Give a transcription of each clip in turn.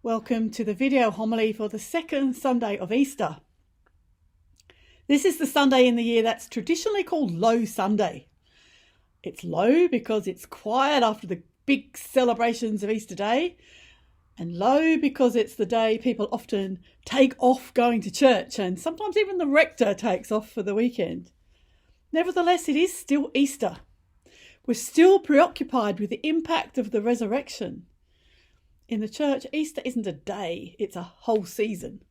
Welcome to the video homily for the second Sunday of Easter. This is the Sunday in the year that's traditionally called Low Sunday. It's low because it's quiet after the big celebrations of Easter Day, and low because it's the day people often take off going to church, and sometimes even the rector takes off for the weekend. Nevertheless, it is still Easter. We're still preoccupied with the impact of the resurrection. In the church, Easter isn't a day, it's a whole season.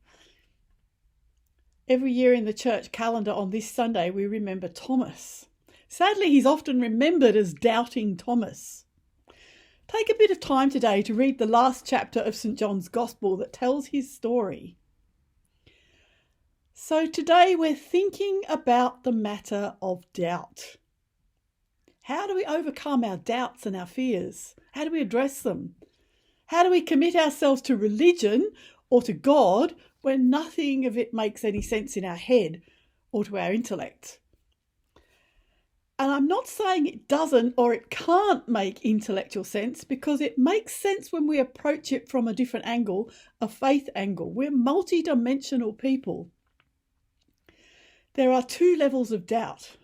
Every year in the church calendar on this Sunday, we remember Thomas. Sadly, he's often remembered as Doubting Thomas. Take a bit of time today to read the last chapter of St. John's Gospel that tells his story. So today we're thinking about the matter of doubt. How do we overcome our doubts and our fears? How do we address them? How do we commit ourselves to religion or to God when nothing of it makes any sense in our head or to our intellect? And I'm not saying it doesn't or it can't make intellectual sense, because it makes sense when we approach it from a different angle, a faith angle. We're multi-dimensional people. There are two levels of doubt.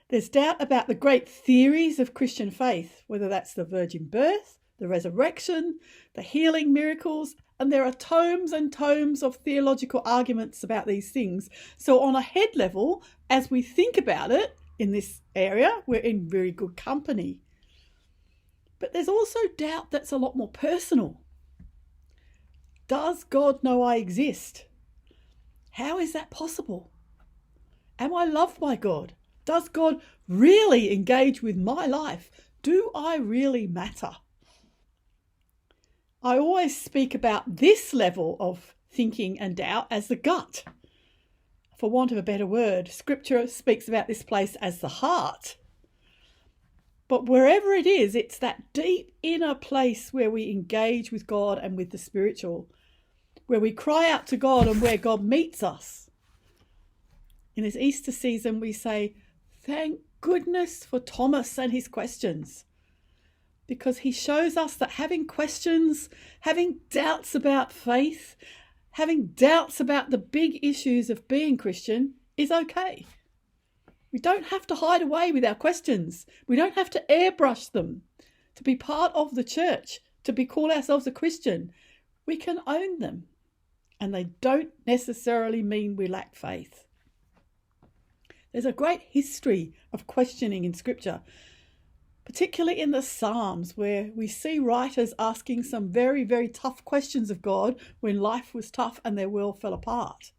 There's doubt about the great theories of Christian faith, whether that's the virgin birth, the resurrection, the healing miracles, and there are tomes and tomes of theological arguments about these things. So on a head level, as we think about it in this area, we're in very good company. But there's also doubt that's a lot more personal. Does God know I exist? How is that possible? Am I loved by God? Does God really engage with my life? Do I really matter? I always speak about this level of thinking and doubt as the gut. For want of a better word, Scripture speaks about this place as the heart. But wherever it is, it's that deep inner place where we engage with God and with the spiritual, where we cry out to God and where God meets us. In this Easter season, we say, thank goodness for Thomas and his questions. Because he shows us that having questions, having doubts about faith, having doubts about the big issues of being Christian is okay. We don't have to hide away with our questions. We don't have to airbrush them to be part of the church, to call ourselves a Christian. We can own them, and they don't necessarily mean we lack faith. There's a great history of questioning in Scripture, particularly in the Psalms, where we see writers asking some very, very tough questions of God when life was tough and their world fell apart.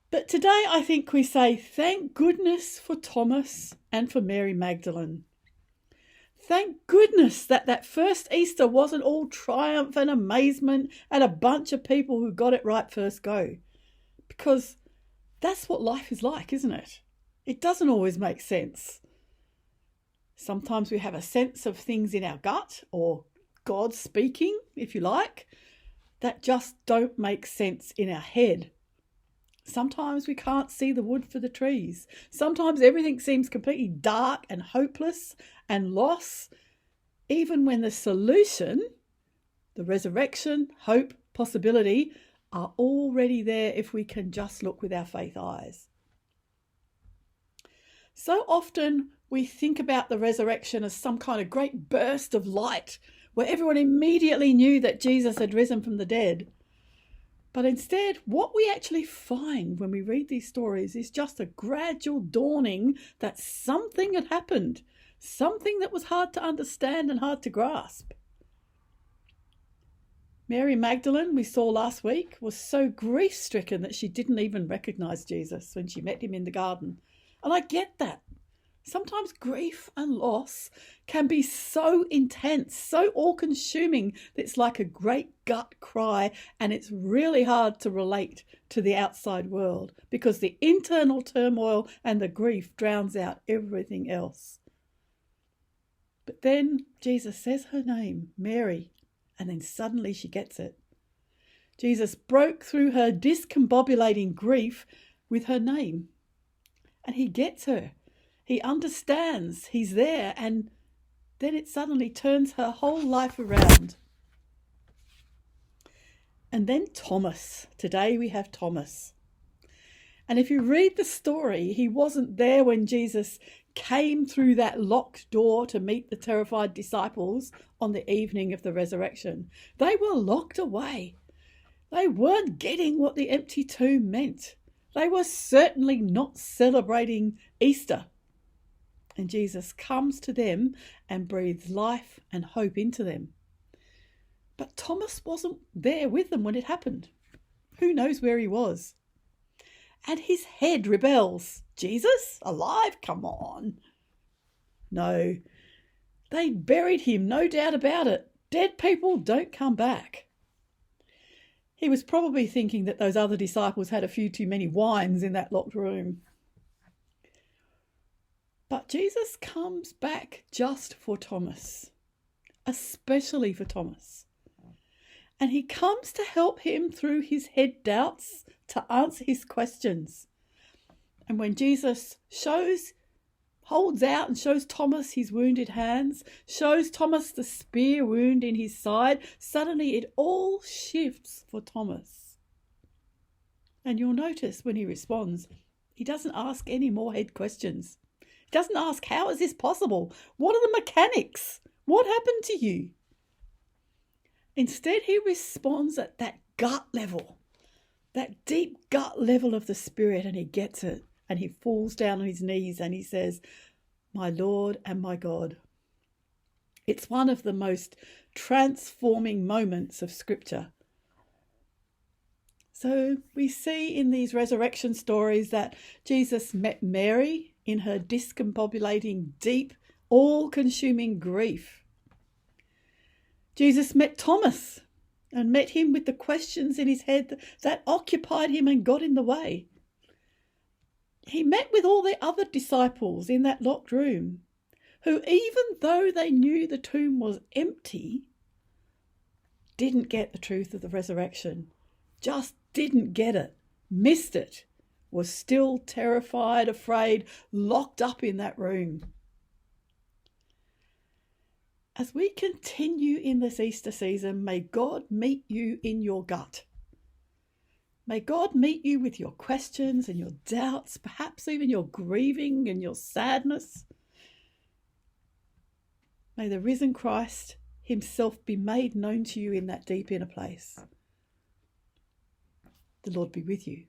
But today I think we say, thank goodness for Thomas and for Mary Magdalene. Thank goodness that first Easter wasn't all triumph and amazement and a bunch of people who got it right first go. Because that's what life is like, isn't it? It doesn't always make sense. Sometimes we have a sense of things in our gut, or God speaking, if you like, that just don't make sense in our head. Sometimes we can't see the wood for the trees. Sometimes everything seems completely dark and hopeless and loss, even when the solution, the resurrection, hope, possibility, are already there if we can just look with our faith eyes. So often we think about the resurrection as some kind of great burst of light where everyone immediately knew that Jesus had risen from the dead. But instead, what we actually find when we read these stories is just a gradual dawning that something had happened, something that was hard to understand and hard to grasp. Mary Magdalene, we saw last week, was so grief-stricken that she didn't even recognize Jesus when she met him in the garden. And I get that. Sometimes grief and loss can be so intense, so all-consuming that it's like a great gut cry, and it's really hard to relate to the outside world because the internal turmoil and the grief drowns out everything else. But then Jesus says her name, Mary, and then suddenly she gets it. Jesus broke through her discombobulating grief with her name, and he gets her. He understands, he's there, and then it suddenly turns her whole life around. And then Thomas. Today we have Thomas. And if you read the story, he wasn't there when Jesus came through that locked door to meet the terrified disciples on the evening of the resurrection. They were locked away. They weren't getting what the empty tomb meant. They were certainly not celebrating Easter. And Jesus comes to them and breathes life and hope into them. But Thomas wasn't there with them when it happened. Who knows where he was? And his head rebels. Jesus? Alive? Come on. No. They buried him, no doubt about it. Dead people don't come back. He was probably thinking that those other disciples had a few too many wines in that locked room. But Jesus comes back just for Thomas, especially for Thomas. And he comes to help him through his head doubts, to answer his questions. And when Jesus holds out and shows Thomas his wounded hands, shows Thomas the spear wound in his side, suddenly it all shifts for Thomas. And you'll notice when he responds, he doesn't ask any more head questions. He doesn't ask, how is this possible? What are the mechanics? What happened to you? Instead, he responds at that gut level, that deep gut level of the Spirit, and he gets it. And he falls down on his knees and he says, my Lord and my God. It's one of the most transforming moments of Scripture. So we see in these resurrection stories that Jesus met Mary in her discombobulating, deep, all-consuming grief. Jesus met Thomas and met him with the questions in his head that occupied him and got in the way. He met with all the other disciples in that locked room, who, even though they knew the tomb was empty, didn't get the truth of the resurrection, just didn't get it, missed it, was still terrified, afraid, locked up in that room. As we continue in this Easter season, may God meet you in your gut. May God meet you with your questions and your doubts, perhaps even your grieving and your sadness. May the risen Christ himself be made known to you in that deep inner place. The Lord be with you.